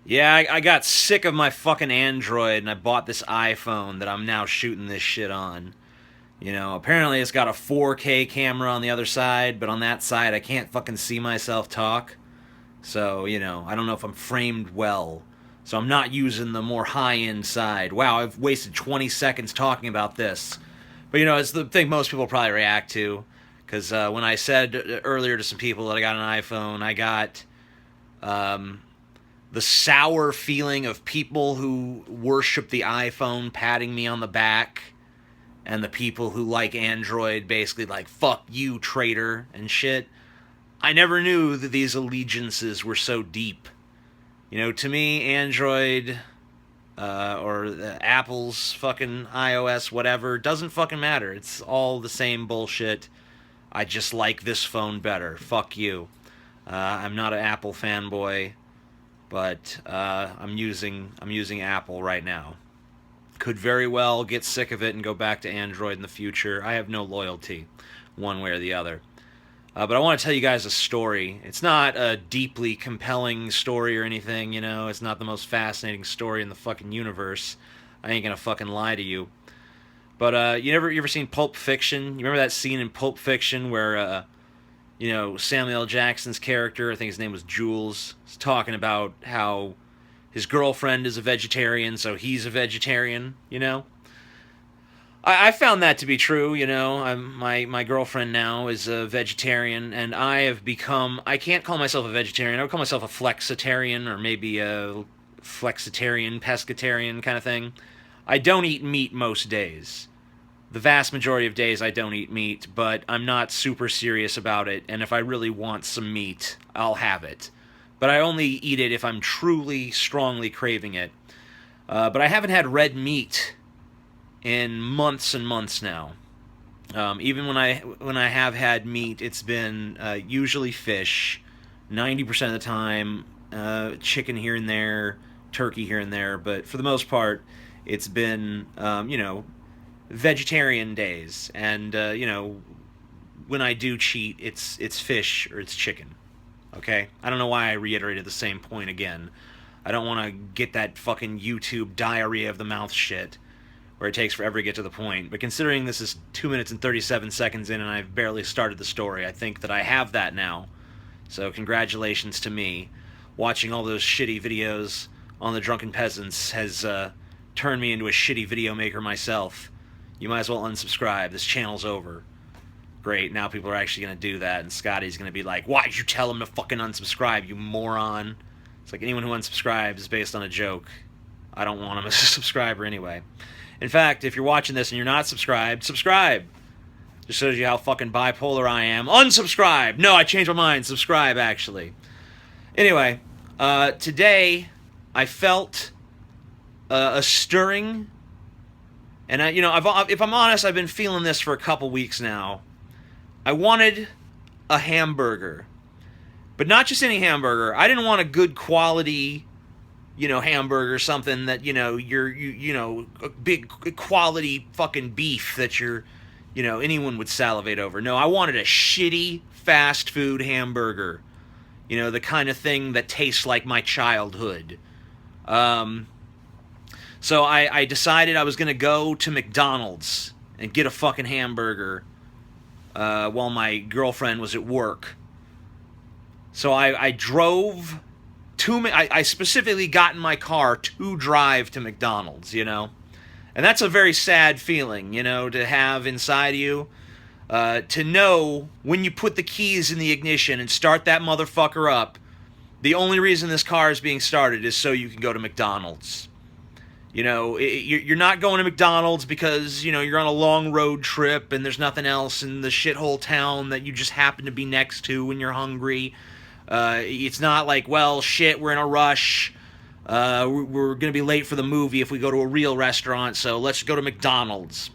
Yeah, I got sick of my fucking Android and I bought this iPhone that I'm now shooting this shit on. Apparently it's got a 4K camera on the other side, but on that side I can't fucking see myself talk. So, I don't know if I'm framed well. So I'm not using the more high end side. Wow, I've wasted 20 seconds talking about this. But, it's the thing most people probably react to. Because when I said earlier to some people that I got an iPhone, I got um, the sour feeling of people who worship the iPhone patting me on the back, and the people who like Android basically like, fuck you, traitor, and shit. I never knew that these allegiances were so deep. To me, Android or Apple's fucking iOS, whatever, doesn't fucking matter. It's all the same bullshit. I just like this phone better. Fuck you. I'm not an Apple fanboy, but I'm using Apple right now. Could very well get sick of it and go back to Android in the future. I have no loyalty, one way or the other. But I want to tell you guys a story. It's not a deeply compelling story or anything, It's not the most fascinating story in the fucking universe. I ain't gonna fucking lie to you. But you ever seen Pulp Fiction? You remember that scene in Pulp Fiction where Samuel L. Jackson's character, I think his name was Jules, is talking about how his girlfriend is a vegetarian, so he's a vegetarian. I found that to be true, my girlfriend now is a vegetarian, and I have become, I can't call myself a vegetarian, I would call myself a flexitarian, or maybe a flexitarian, pescatarian kind of thing. I don't eat meat most days. The vast majority of days I don't eat meat, but I'm not super serious about it, and if I really want some meat, I'll have it. But I only eat it if I'm truly, strongly craving it. But I haven't had red meat in months and months now. Even when I have had meat, it's been usually fish, 90% of the time, chicken here and there, turkey here and there, but for the most part, it's been vegetarian days, and when I do cheat, it's fish or it's chicken. Okay, I don't know why I reiterated the same point again. I don't want to get that fucking YouTube diarrhea of the mouth shit where it takes forever to get to the point. But considering this is 2 minutes and 37 seconds in and I've barely started the story, I think that I have that now. So congratulations to me. Watching all those shitty videos on the Drunken Peasants has turned me into a shitty video maker myself. You might as well unsubscribe. This channel's over. Great, now people are actually going to do that, and Scotty's going to be like, why'd you tell him to fucking unsubscribe, you moron? It's like anyone who unsubscribes is based on a joke. I don't want him as a subscriber anyway. In fact, if you're watching this and you're not subscribed, subscribe. Just shows you how fucking bipolar I am. Unsubscribe! No, I changed my mind. Subscribe, actually. Anyway, today I felt a stirring, and if I'm honest, I've been feeling this for a couple weeks now. I wanted a hamburger, but not just any hamburger. I didn't want a good quality, hamburger, something that a big quality fucking beef that anyone would salivate over. No, I wanted a shitty fast food hamburger, the kind of thing that tastes like my childhood. So I decided I was gonna go to McDonald's and get a fucking hamburger while my girlfriend was at work. So I drove to, I specifically got in my car to drive to McDonald's, And that's a very sad feeling, to have inside of you. To know when you put the keys in the ignition and start that motherfucker up, the only reason this car is being started is so you can go to McDonald's. You're not going to McDonald's because, you're on a long road trip and there's nothing else in the shithole town that you just happen to be next to when you're hungry. It's not like, well, shit, we're in a rush. We're going to be late for the movie if we go to a real restaurant, so let's go to McDonald's.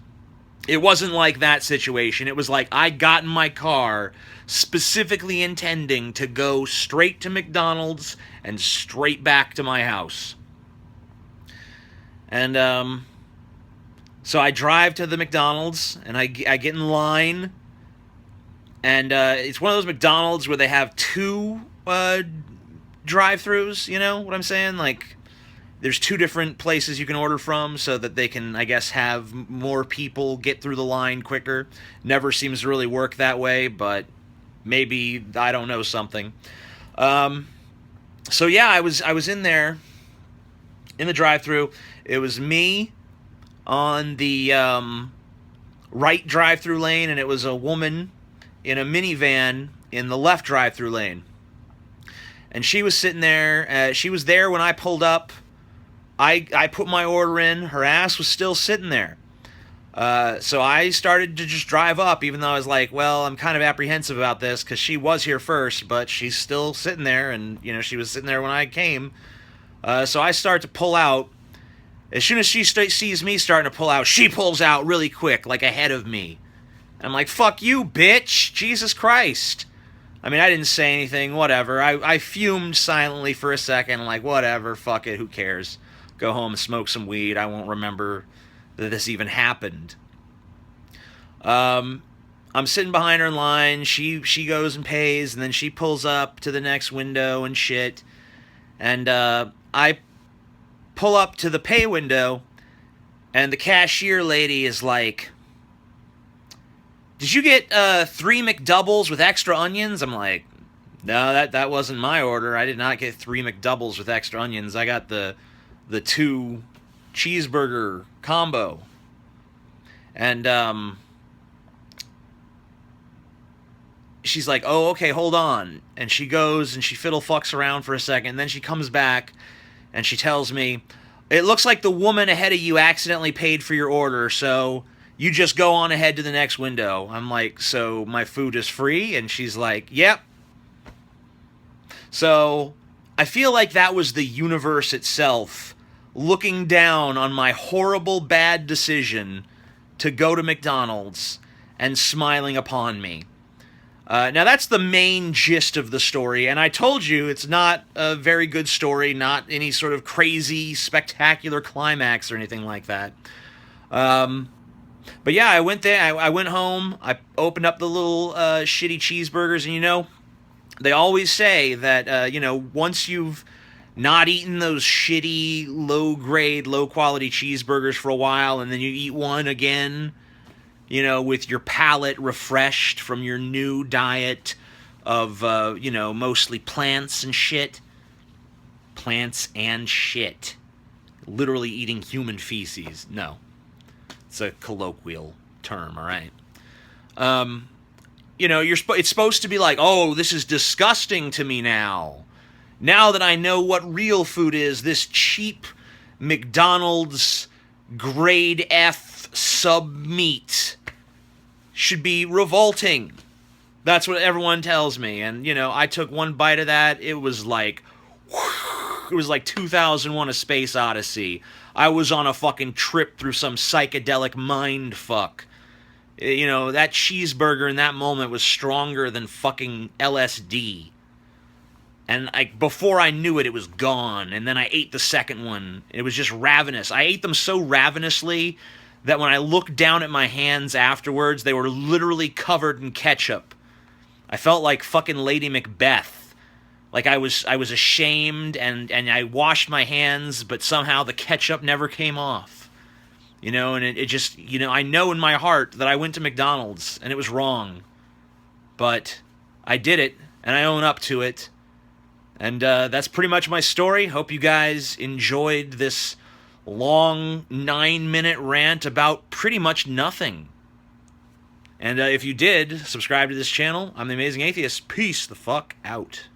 It wasn't like that situation. It was like I got in my car specifically intending to go straight to McDonald's and straight back to my house. And so I drive to the McDonald's, and I get in line, and it's one of those McDonald's where they have two drive-throughs, you know what I'm saying? Like, there's two different places you can order from so that they can, I guess, have more people get through the line quicker. Never seems to really work that way, but maybe I don't know something. So yeah, I was in there in the drive-through. It was me on the right drive-through lane, and it was a woman in a minivan in the left drive-through lane. And she was sitting there. She was there when I pulled up. I put my order in. Her ass was still sitting there. So I started to just drive up, even though I was like, well, I'm kind of apprehensive about this because she was here first, but she's still sitting there, and, you know, she was sitting there when I came. So I start to pull out. As soon as she sees me starting to pull out, she pulls out really quick, like ahead of me. And I'm like, fuck you, bitch! Jesus Christ! I mean, I didn't say anything, whatever. I fumed silently for a second, like, whatever, fuck it, who cares? Go home and smoke some weed. I won't remember that this even happened. I'm sitting behind her in line. She goes and pays, and then she pulls up to the next window and shit. And I pull up to the pay window, and the cashier lady is like, did you get 3 McDoubles with extra onions? I'm like, no, that wasn't my order. I did not get 3 McDoubles with extra onions. I got the 2 cheeseburger combo. And she's like, oh, okay, hold on. And she goes and she fiddle fucks around for a second. And then she comes back and she tells me, it looks like the woman ahead of you accidentally paid for your order, so you just go on ahead to the next window. I'm like, so my food is free? And she's like, yep. So I feel like that was the universe itself looking down on my horrible bad decision to go to McDonald's and smiling upon me. Now that's the main gist of the story, and I told you it's not a very good story, not any sort of crazy, spectacular climax or anything like that. But yeah, I went there, I went home, I opened up the little shitty cheeseburgers, and you know, they always say that, you know, once you've not eaten those shitty, low-grade, low-quality cheeseburgers for a while, and then you eat one again, you know, with your palate refreshed from your new diet of, you know, mostly plants and shit. Plants and shit. Literally eating human feces. No. It's a colloquial term, all right? You know, it's supposed to be like, oh, this is disgusting to me now. Now that I know what real food is, this cheap McDonald's grade F sub meat should be revolting. That's what everyone tells me. And, you know, I took one bite of that. It was like 2001: A Space Odyssey. I was on a fucking trip through some psychedelic mind fuck. You know, that cheeseburger in that moment was stronger than fucking LSD. And before I knew it, it was gone. And then I ate the second one. It was just ravenous. I ate them so ravenously that when I looked down at my hands afterwards, they were literally covered in ketchup. I felt like fucking Lady Macbeth. Like I was ashamed, and I washed my hands, but somehow the ketchup never came off. You know, and it just, you know, I know in my heart that I went to McDonald's, and it was wrong. But I did it, and I own up to it. And that's pretty much my story. Hope you guys enjoyed this long 9-minute rant about pretty much nothing. And if you did, subscribe to this channel. I'm the Amazing Atheist. Peace the fuck out.